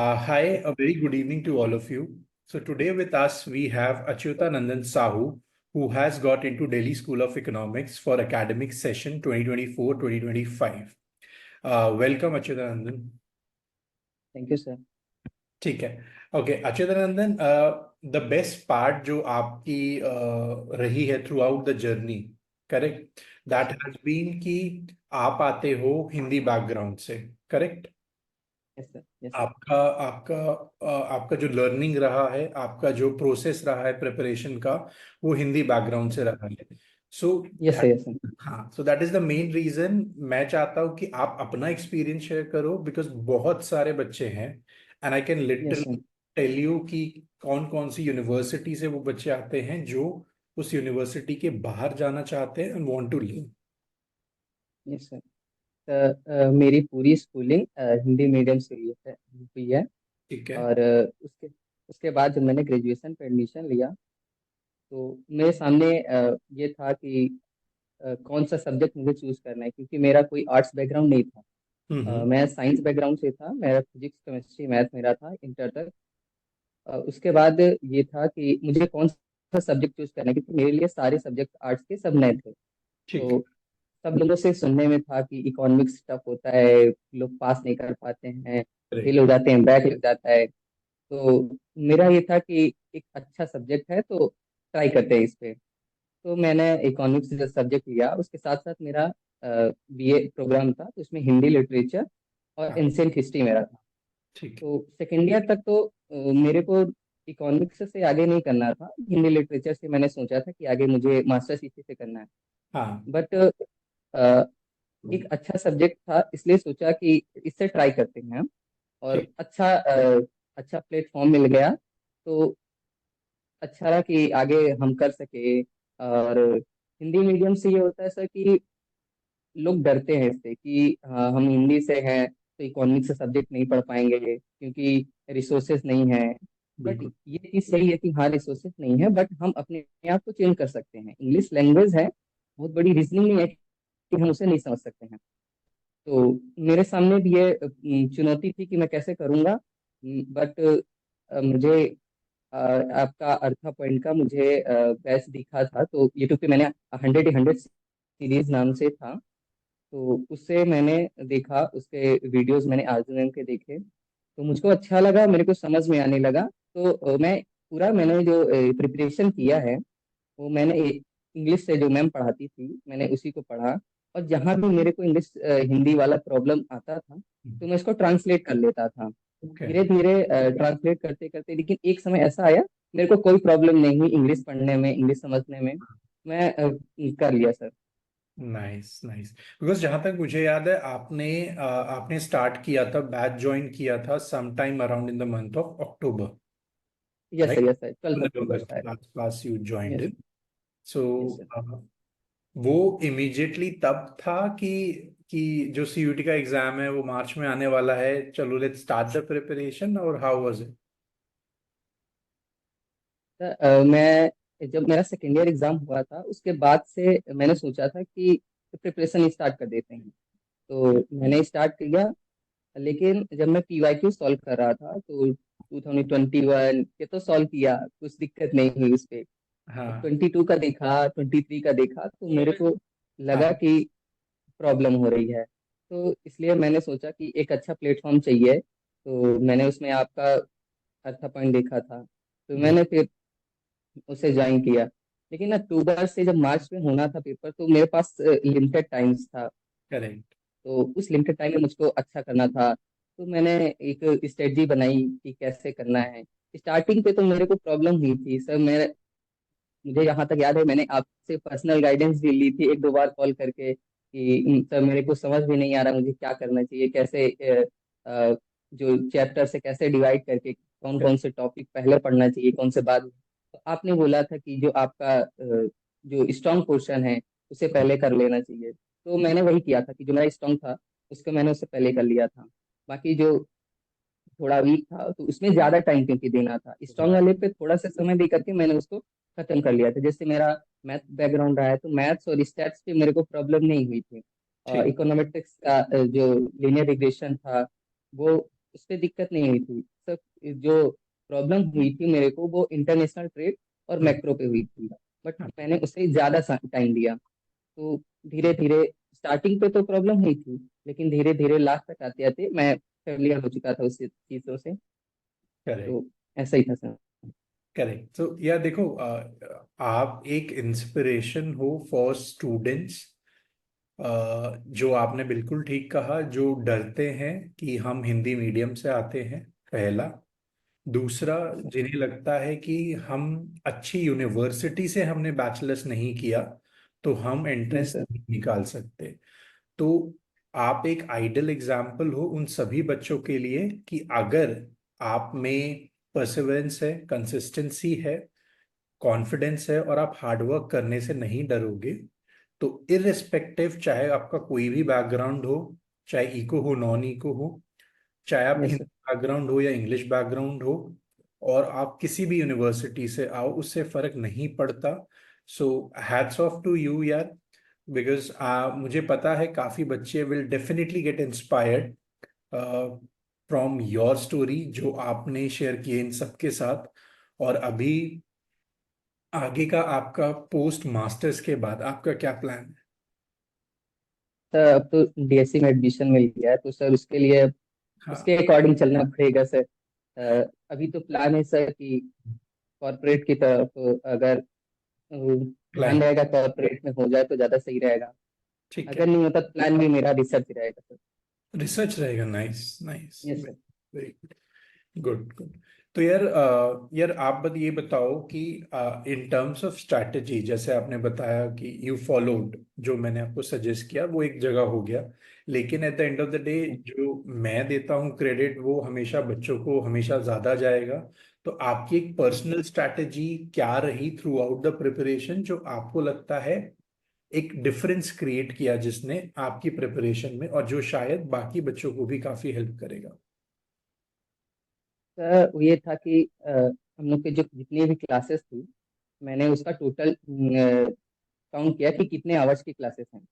Hi, a very good evening to all of you. So today with us we have Achyutanandan Sahu, who has got into Delhi School of Economics for academic session 2024-2025. Welcome Achyutanandan. Thank you sir. ठीक है। Okay Achyutanandan, the best part जो आपकी रही है throughout the journey, correct, yes that has been कि आप आते हो हिंदी बैकग्राउंड से, correct. Yes sir yes sir आपका आपका आपका जो लर्निंग रहा है, आपका जो प्रोसेस रहा है प्रिपरेशन का, वो हिंदी बैकग्राउंड से रहा है। So yes sir yes sir हाँ, so that is the main reason मैं चाहता हूँ कि आप अपना एक्सपीरियंस शेयर करो, बिकॉज बहुत सारे बच्चे हैं and I can yes literally sir tell you कि कौन कौन सी यूनिवर्सिटी से वो बच्चे आते हैं जो उस यूनिवर्सिटी के बाहर जाना चाहते हैं and want to live. Yes sir. मेरी पूरी स्कूलिंग हिंदी मीडियम से हुई है। ठीक है। और उसके उसके बाद जब मैंने ग्रेजुएशन पे एडमिशन लिया तो मेरे सामने ये था कि कौन सा सब्जेक्ट मुझे चूज करना है, क्योंकि मेरा कोई आर्ट्स बैकग्राउंड नहीं था। हम्म। मैं साइंस बैकग्राउंड से था। मेरा फिजिक्स केमिस्ट्री मैथ मेरा था इंटर तक। उसके बाद ये था कि मुझे कौन सा सब्जेक्ट चूज करना है, क्योंकि मेरे लिए सारे सब्जेक्ट आर्ट्स के सब नए थे। ठीक। तो सब लोगों से सुनने में था कि इकोनॉमिक्स टफ होता है, लोग पास नहीं कर पाते हैं, फेल करेक्ट। हो जाते हैं, बैक लग जाता है। तो मेरा ये था कि एक अच्छा सब्जेक्ट है तो ट्राई करते हैं इस पे। तो मैंने इकोनॉमिक्स जो सब्जेक्ट लिया, उसके साथ साथ मेरा बीए प्रोग्राम था, तो उसमें हिंदी लिटरेचर और हाँ। एंशियंट हिस्ट्री मेरा था। ठीक। तो सेकेंड ईयर तक तो मेरे को इकोनॉमिक्स से आगे नहीं करना था, हिंदी लिटरेचर से मैंने सोचा था कि आगे मुझे मास्टर्स इसी से करना है। हाँ। बट एक अच्छा सब्जेक्ट था, इसलिए सोचा कि इससे ट्राई करते हैं हम। और ठीक। अच्छा प्लेटफॉर्म मिल गया तो अच्छा रहा कि आगे हम कर सके। और हिंदी मीडियम से ये होता है सर कि लोग डरते हैं इससे कि हाँ, हम हिंदी से हैं तो इकोनॉमिक्स से सब्जेक्ट नहीं पढ़ पाएंगे क्योंकि रिसोर्सेज नहीं है। बट बिल्कुल। ये चीज सही है कि हाँ, रिसोर्सेज नहीं है, बट हम अपने आप को चेंज कर सकते हैं। इंग्लिश लैंग्वेज है, बहुत बड़ी रीजनिंग नहीं है कि हम उसे नहीं समझ सकते हैं। तो मेरे सामने भी ये चुनौती थी कि मैं कैसे करूंगा। बट मुझे आपका अर्था पॉइंट का मुझे बेस्ट दिखा था, तो यूट्यूब पे मैंने 100 सीरीज नाम से था, तो उससे मैंने देखा, उसके वीडियोस मैंने आर्जुन के देखे, तो मुझको अच्छा लगा, मेरे को समझ में आने लगा। तो मैंने जो प्रिपरेशन किया है वो मैंने इंग्लिश से जो मैम पढ़ाती थी मैंने उसी को पढ़ा। और जहाँ भी मेरे को इंग्लिश हिंदी वाला प्रॉब्लम आता था तो मैं इसको ट्रांसलेट कर लेता था। ओके। धीरे धीरे ट्रांसलेट करते करते, लेकिन एक समय ऐसा आया मेरे को कोई प्रॉब्लम नहीं हुई इंग्लिश पढ़ने में, इंग्लिश समझने में। मैं कर लिया सर। Nice nice. बिकॉज जहां तक मुझे याद है, आपने स्टार्ट किया था, बैच ज्वाइन किया था some time around in the month of October, yes sir right. Yes sir, 12 अक्टूबर नवंबर के शायद। आसपास you joined yes in. So yes sir. वो इमीडिएटली तब था कि जो सीयूटी का एग्जाम है वो मार्च में आने वाला है, चलो लेट्स स्टार्ट द प्रिपरेशन, और हाउ वाज इट? मैं जब मेरा सेकेंड ईयर एग्जाम हुआ था उसके बाद से मैंने सोचा था कि प्रिपरेशन स्टार्ट कर देते हैं, तो मैंने स्टार्ट किया। लेकिन जब मैं पीवाईक्यू सॉल्व कर रहा था तो 2021 के तो सॉल्व किया, कुछ दिक्कत नहीं हुई उस पे। हाँ। 22 का देखा, 23 का देखा, तो मेरे को लगा हाँ। कि प्रॉब्लम हो रही है। तो इसलिए मैंने सोचा कि एक अच्छा प्लेटफॉर्म चाहिए, तो मैंने उसमें आपका अच्छा पॉइंट देखा था, तो गुड। मैंने फिर उसे ज्वाइन किया। लेकिन अक्टूबर से जब मार्च में होना था पेपर, तो मेरे पास लिमिटेड टाइम्स था। करेक्ट। तो उस लिमिटेड टाइम में मुझको अच्छा करना था, तो मैंने एक स्ट्रेटजी बनाई कि कैसे करना है। स्टार्टिंग पे तो मेरे को प्रॉब्लम हुई थी सर। मुझे यहाँ तक याद है मैंने आपसे पर्सनल गाइडेंस भी ली थी एक दो बार कॉल करके कि सर मेरे को समझ भी नहीं आ रहा मुझे क्या करना चाहिए, कैसे जो चैप्टर से कैसे डिवाइड करके कौन कौन से टॉपिक पहले पढ़ना चाहिए, कौन से बाद। तो आपने बोला था कि जो आपका जो स्ट्रॉन्ग पोर्शन है उसे पहले कर लेना चाहिए। तो मैंने वही किया था कि जो मेरा स्ट्रॉन्ग था उसको मैंने उससे पहले कर लिया था। बाकी जो थोड़ा वीक था तो उसमें ज्यादा टाइम क्योंकि देना था, स्ट्रांग वाले पे थोड़ा सा समय दे करके मैंने उसको खत्म कर लिया था। जैसे मेरा मैथ बैकग्राउंड रहा है तो मैथ्स और स्टैट्स पे मेरे को प्रॉब्लम नहीं हुई थी। ठीक। इकोनॉमेट्रिक्स का जो लीनियर रिग्रेशन था वो उस पर दिक्कत नहीं हुई थी सर। जो प्रॉब्लम हुई थी मेरे को वो इंटरनेशनल ट्रेड और हम्म, मैक्रो पे हुई थी, बट हाँ, मैंने उससे ज्यादा टाइम दिया। तो धीरे धीरे स्टार्टिंग पे तो प्रॉब्लम हुई थी, लेकिन धीरे धीरे लास्ट तक आते आते मैं फेमिलियर हो चुका था उस चीजों से। करेक्ट। तो ऐसा ही था सर। करेक्ट। तो यार देखो, आप एक इंस्पिरेशन हो फॉर स्टूडेंट्स, जो आपने बिल्कुल ठीक कहा, जो डरते हैं कि हम हिंदी मीडियम से आते हैं, पहला। दूसरा, जिन्हें लगता है कि हम अच्छी यूनिवर्सिटी से हमने बैचलर्स नहीं किया तो हम यस एंट्रेंस सर। नहीं निकाल सकते। तो आप एक आइडल एग्जाम्पल हो उन सभी बच्चों के लिए कि अगर आप में परसिवरेंस है, कंसिस्टेंसी है, कॉन्फिडेंस है और आप हार्डवर्क करने से नहीं डरोगे, तो इररिस्पेक्टिव चाहे आपका कोई भी बैकग्राउंड हो, चाहे इको हो नॉन इको हो, चाहे आप यस हिंदी सर। बैकग्राउंड हो या इंग्लिश बैकग्राउंड हो, और आप किसी भी यूनिवर्सिटी से आओ, उससे फर्क नहीं पड़ता। So hats off to you यार, बिकॉज मुझे पता है काफी बच्चे will definitely get inspired from your story जो आपने शेयर किए इन सबके साथ। और अभी आगे का आपका पोस्ट मास्टर्स के बाद आपका क्या प्लान है? सर अब तो डीएससी में एडमिशन मिल गया है, तो सर उसके लिए उसके हाँ। अकॉर्डिंग चलना पड़ेगा सर। अभी तो प्लान है सर कि कॉर्पोरेट की तरफ अगर ध्यान प्लान। रहेगा, कॉर्पोरेट में हो जाए तो ज़्यादा सही रहेगा। ठीक अगर है। नहीं होता तो प्लान भी मेरा रिसर्च रहेगा सर। रिसर्च रहेगा। Nice nice. Yes sir. Very good good. तो यार, यार आप ये बताओ कि इन टर्म्स ऑफ स्ट्रैटेजी, जैसे आपने बताया कि यू फॉलोड, जो मैंने आपको सजेस्ट किया वो एक जगह हो गया, लेकिन at the end of the day जो मैं देता हूँ क्रेडिट वो हमेशा बच्चों को हमेशा ज्यादा जाएगा। तो आपकी एक पर्सनल स्ट्रैटेजी क्या रही थ्रू आउट द प्रिपरेशन, जो आपको लगता है एक डिफरेंस क्रिएट किया जिसने आपकी प्रिपरेशन में, और जो शायद बाकी बच्चों को भी काफी हेल्प करेगा? सर वो ये था कि हम लोग के जो जितनी भी क्लासेस थी, मैंने उसका टोटल काउंट किया कि कितने आवर्स की क्लासेस हैं।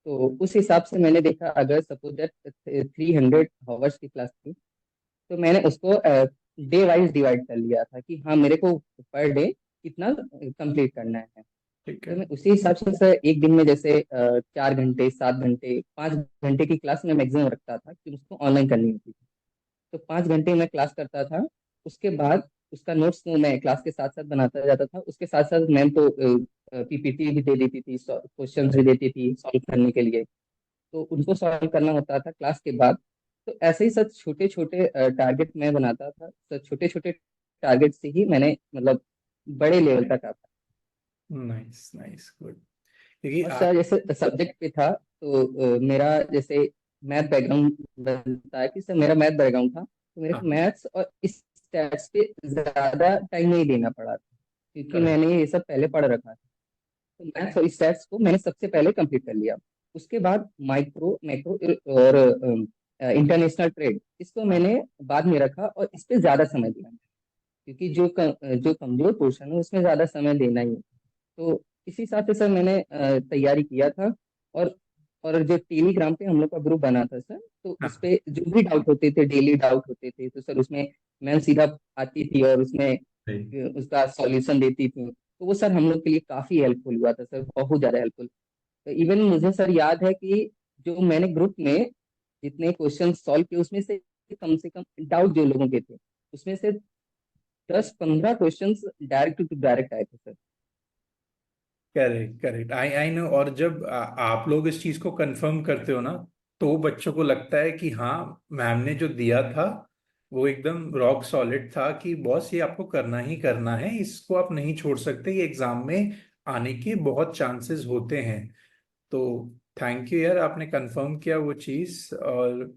तो उस हिसाब से मैंने देखा, अगर सपोज दैट 300 आवर्स की क्लास थी, तो मैंने उसको डे वाइज डिवाइड कर लिया था कि हाँ मेरे को पर डे कितना कंप्लीट करना है। ठीक तो है। मैं उसी हिसाब से सर एक दिन में जैसे 4 घंटे, 7 घंटे, 5 घंटे की क्लास में मैक्सिमम रखता था कि उसको ऑनलाइन करनी होती थी। तो 5 घंटे मैं क्लास करता था। उसके बाद उसका नोट्स तो मैं क्लास के साथ साथ बनाता जाता था। उसके साथ साथ मैम तो पीपीटी भी दे देती थी, क्वेश्चन भी देती थी सॉल्व करने के लिए। तो उनको सॉल्व करना होता था क्लास के बाद। तो ऐसे ही सब छोटे छोटे टारगेट मैं बनाता था, तो छोटे छोटे टारगेट से ही मैंने मतलब बड़े लेवल तक आता। Nice nice good. क्योंकि और आप। सर जैसे सब्जेक्ट पे था, तो मेरा जैसे मैथ बैकग्राउंड बनता है कि सर मेरा मैथ बैकग्राउंड था, तो मेरे को हाँ। मैथ्स और इस स्टैट्स पे ज्यादा टाइम नहीं देना पड़ा था, क्योंकि करेक्ट। मैंने ये सब पहले पढ़ रखा था। तो मैथ्स और स्टैट्स को मैंने सबसे पहले कंप्लीट कर लिया। उसके बाद माइक्रो मैक्रो और इंटरनेशनल ट्रेड, इसको हाँ। मैंने बाद में रखा और इस पे ज्यादा समय दिया, क्योंकि जो कमजोर पोर्शन है उसमें ज्यादा समय देना ही है। तो इसी हिसाब से सर मैंने तैयारी किया था। और और जो टेलीग्राम पे हम लोग का ग्रुप बना था सर, तो उस हाँ। पे जो भी डाउट होते थे, डेली डाउट होते थे, तो सर उसमें मैम सीधा आती थी और उसमें सही। उसका सॉल्यूशन देती थी। तो वो सर हम लोग के लिए काफी हेल्पफुल हुआ था सर, बहुत ज्यादा हेल्पफुल। तो इवन मुझे सर याद है कि जो मैंने ग्रुप में जितने क्वेश्चन सॉल्व किए, उसमें से कम डाउट जो लोगों के थे, उसमें से 10-15 क्वेश्चन डायरेक्ट टू डायरेक्ट आए थे sir. Correct correct. I I know. और जब आप लोग इस चीज को कंफर्म करते हो ना, तो बच्चों को लगता है कि हाँ, मैम ने जो दिया था वो एकदम रॉक सॉलिड था, कि बॉस ये आपको करना ही करना है, इसको आप नहीं छोड़ सकते, ये एग्जाम में आने के बहुत चांसेस होते हैं। तो थैंक यू यार, आपने कंफर्म किया वो चीज़। और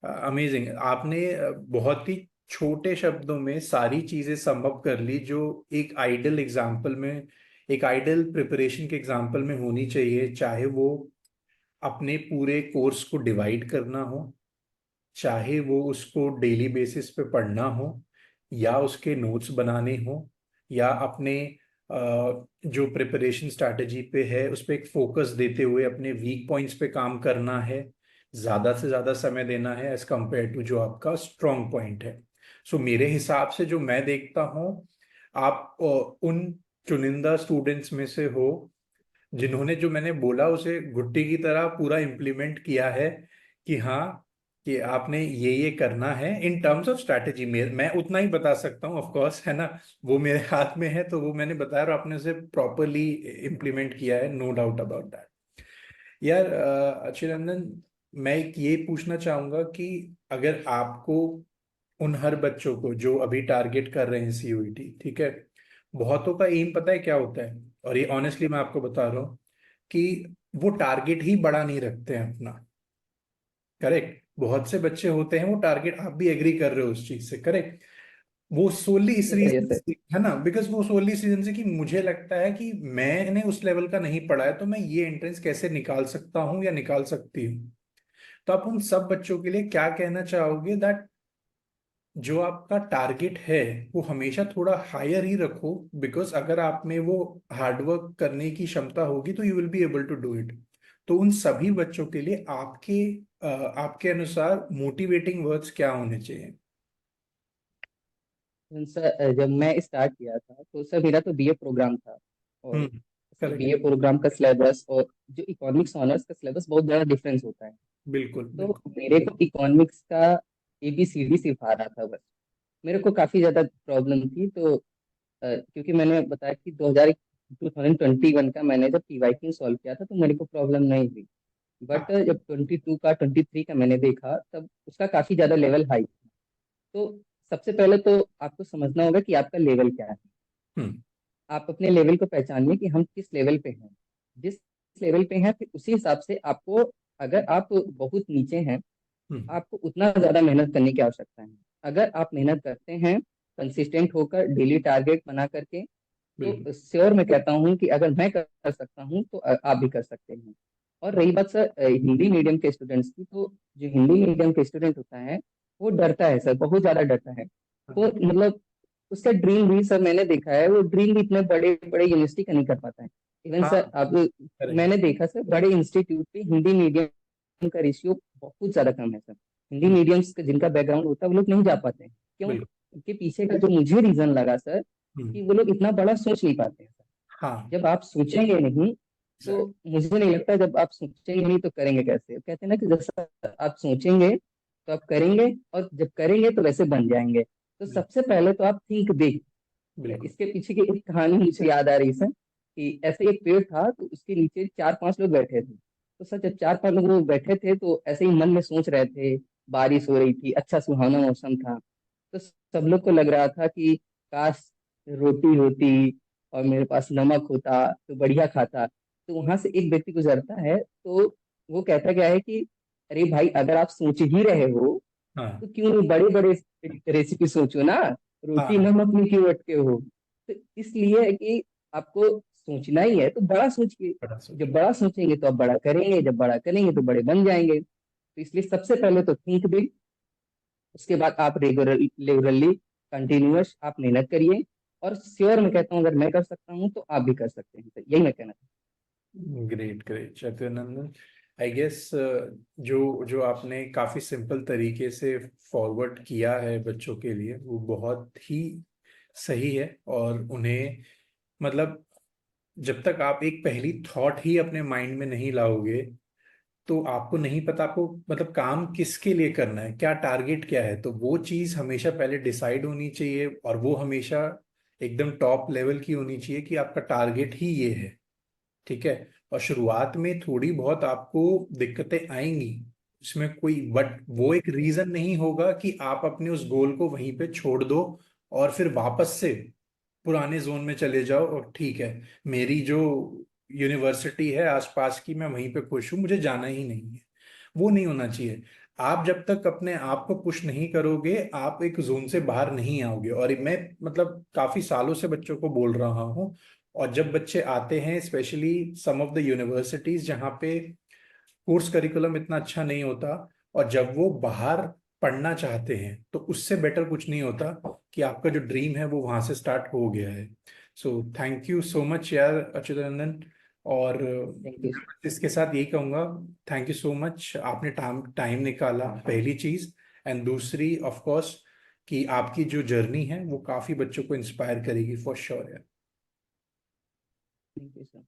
अमेजिंग, आपने बहुत ही छोटे शब्दों में सारी चीजें संभव कर ली जो एक आइडल एग्जाम्पल में, एक आइडल प्रिपरेशन के एग्जाम्पल में होनी चाहिए। चाहे वो अपने पूरे कोर्स को डिवाइड करना हो, चाहे वो उसको डेली बेसिस पे पढ़ना हो, या उसके नोट्स बनाने हो, या अपने जो प्रिपरेशन स्ट्रैटेजी पे है उस पे एक फोकस देते हुए अपने वीक पॉइंट्स पे काम करना है, ज्यादा से ज्यादा समय देना है एज कम्पेयर टू जो आपका स्ट्रॉन्ग पॉइंट है। सो मेरे हिसाब से जो मैं देखता हूँ, आप उन चुनिंदा स्टूडेंट्स में से हो जिन्होंने जो मैंने बोला उसे घुट्टी की तरह पूरा इम्प्लीमेंट किया है, कि हाँ, कि आपने ये करना है इन टर्म्स ऑफ स्ट्रैटेजी में। मैं उतना ही बता सकता हूँ ऑफ कोर्स, है ना, वो मेरे हाथ में है, तो वो मैंने बताया और आपने उसे प्रॉपरली इम्प्लीमेंट किया है, नो डाउट अबाउट दैट। यार अच्युतनंदन, मैं एक ये पूछना चाहूंगा कि अगर आपको उन हर बच्चों को जो अभी टारगेट कर रहे हैं सीयूईटी, ठीक है, बहुतों का एम पता है क्या होता है, और ये ऑनेस्टली मैं आपको बता रहा हूँ कि वो टारगेट ही बड़ा नहीं रखते हैं अपना। करेक्ट, बहुत से बच्चे होते हैं वो टारगेट, आप भी एग्री कर रहे हो उस चीज से, करेक्ट, वो solely is yes sir, reason yes sir. से, है ना, बिकॉज वो सोली इस रीजन से कि मुझे लगता है कि मैंने उस लेवल का नहीं पढ़ा है, तो मैं ये एंट्रेंस कैसे निकाल सकता हूँ या निकाल सकती हूँ। तो आप उन सब बच्चों के लिए क्या कहना चाहोगे, दैट जो आपका टारगेट है वो हमेशा थोड़ा हायर ही रखो, बिकॉज अगर आप में वो हार्डवर्क करने की क्षमता होगी तो you will be able to do it. तो उन सभी बच्चों के लिए आपके अनुसार मोटिवेटिंग वर्ड्स क्या होने चाहिए? सर जब मैं स्टार्ट किया था तो सर मेरा तो बीए प्रोग्राम था, और हम्म। Sir correct. बीए प्रोग्राम का सिलेबस और जो इकोनॉमिक्स ऑनर्स का सिलेबस बहुत ज़्यादा डिफरेंस होता है। बिल्कुल तो बिल्कुल। मेरे को इकोनॉमिक्स का ABCD सिर्फ आ रहा था बस। मेरे को काफ़ी ज़्यादा प्रॉब्लम थी। तो क्योंकि मैंने बताया कि 2021 का मैंने जब PYQ सॉल्व किया था तो मेरे को प्रॉब्लम नहीं हुई। बट हाँ। जब 22 का 23 का मैंने देखा तब उसका काफ़ी ज़्यादा लेवल हाई। तो सबसे पहले तो आपको समझना होगा कि आपका लेवल क्या है। हम्म। आप अपने लेवल को पहचानिए कि हम किस लेवल पे हैं। जिस लेवल पे हैं फिर उसी हिसाब से आपको, अगर आप बहुत नीचे हैं, हम्म। आपको उतना ज्यादा मेहनत करने की आवश्यकता है। अगर आप मेहनत करते हैं कंसिस्टेंट होकर डेली टारगेट बना करके, बिल्कुल। तो श्योर मैं कहता हूँ कि अगर मैं कर सकता हूँ तो आप भी कर सकते हैं। और रही बात सर हिंदी मीडियम के स्टूडेंट्स की, तो जो हिंदी मीडियम के स्टूडेंट होता है वो डरता है सर, बहुत ज्यादा डरता है। तो हाँ। मतलब उसका ड्रीम भी सर मैंने देखा है, वो ड्रीम भी इतने बड़े बड़े यूनिवर्सिटी का नहीं कर पाता है। इवन हाँ। सर अब करेक्ट। मैंने देखा सर बड़े इंस्टीट्यूट पे हिंदी मीडियम का रेशियो बहुत ज्यादा कम है सर। हिंदी हम्म। मीडियम्स का जिनका बैकग्राउंड होता है वो लोग नहीं जा पाते हैं। क्यों? बिल्कुल। उनके पीछे का जो मुझे रीजन लगा सर, हम्म। कि वो लोग इतना बड़ा सोच नहीं पाते हैं हाँ। सर। जब आप सोचेंगे नहीं तो एग्जैक्ट। मुझे नहीं लगता, जब आप सोचेंगे नहीं तो करेंगे कैसे। कहते हैं ना कि जैसा आप सोचेंगे तो आप करेंगे, और जब करेंगे तो वैसे बन जाएंगे। तो सबसे पहले तो आप थिंक बिग। बिल्कुल। इसके पीछे की एक कहानी मुझे याद आ रही है कि ऐसे एक पेड़ था तो उसके नीचे चार पांच लोग बैठे थे। तो सर जब चार पांच लोग वो बैठे थे तो ऐसे ही मन में सोच रहे थे। बारिश हो रही थी, अच्छा सुहाना मौसम था। तो सब लोग को लग रहा था कि काश रोटी होती और मेरे पास नमक होता तो बढ़िया खाता। तो वहां से एक व्यक्ति गुजरता है, तो वो कहता क्या है कि अरे भाई, अगर आप सोच ही रहे हो हाँ। तो क्यों नहीं बड़े बड़े रेसिपी सोचो ना। रोटी हाँ। नमक में क्यों अटके हो। तो इसलिए है कि आपको सोचना ही है तो बड़ा सोचिए। बड़ा सोच। जब बड़ा सोचेंगे तो आप बड़ा करेंगे, जब बड़ा करेंगे तो बड़े बन जाएंगे। तो इसलिए सबसे पहले तो थिंक बिग। उसके बाद आप रेगुलरली कंटिन्यूअस आप मेहनत करिए। और श्योर मैं कहता हूँ अगर मैं कर सकता हूँ तो आप भी कर सकते हैं, तो यही मैं कहना चाहता ग्रेट ग्रेट चतुर्नंदन, आई गेस जो जो आपने काफी सिंपल तरीके से फॉरवर्ड किया है बच्चों के लिए, वो बहुत ही सही है। और उन्हें, मतलब, जब तक आप एक पहली थॉट ही अपने माइंड में नहीं लाओगे, तो आपको नहीं पता आपको मतलब काम किसके लिए करना है, क्या टारगेट क्या है। तो वो चीज हमेशा पहले डिसाइड होनी चाहिए, और वो हमेशा एकदम टॉप लेवल की होनी चाहिए कि आपका टारगेट ही ये है। ठीक है। और शुरुआत में थोड़ी बहुत आपको दिक्कतें आएंगी, उसमें कोई, बट वो एक रीजन नहीं होगा कि आप अपने उस गोल को वहीं पे छोड़ दो और फिर वापस से पुराने जोन में चले जाओ, और ठीक है, मेरी जो यूनिवर्सिटी है आसपास की, मैं वहीं पे खुश हूँ, मुझे जाना ही नहीं है। वो नहीं होना चाहिए। आप जब तक अपने आप को पुश नहीं करोगे, आप एक जोन से बाहर नहीं आओगे। और मैं मतलब काफी सालों से बच्चों को बोल रहा हूँ, और जब बच्चे आते हैं specially some of the universities जहाँ पे कोर्स करिकुलम इतना अच्छा नहीं होता, और जब वो बाहर पढ़ना चाहते हैं, तो उससे बेटर कुछ नहीं होता कि आपका जो ड्रीम है वो वहां से स्टार्ट हो गया है। So thank you so much यार अच्युतानंदन। और थैंक यू। इसके साथ यही कहूँगा, थैंक यू सो मच, आपने टाइम निकाला, पहली चीज। एंड दूसरी ऑफ कोर्स कि आपकी जो जर्नी है वो काफी बच्चों को इंस्पायर करेगी for sure. Thank you sir.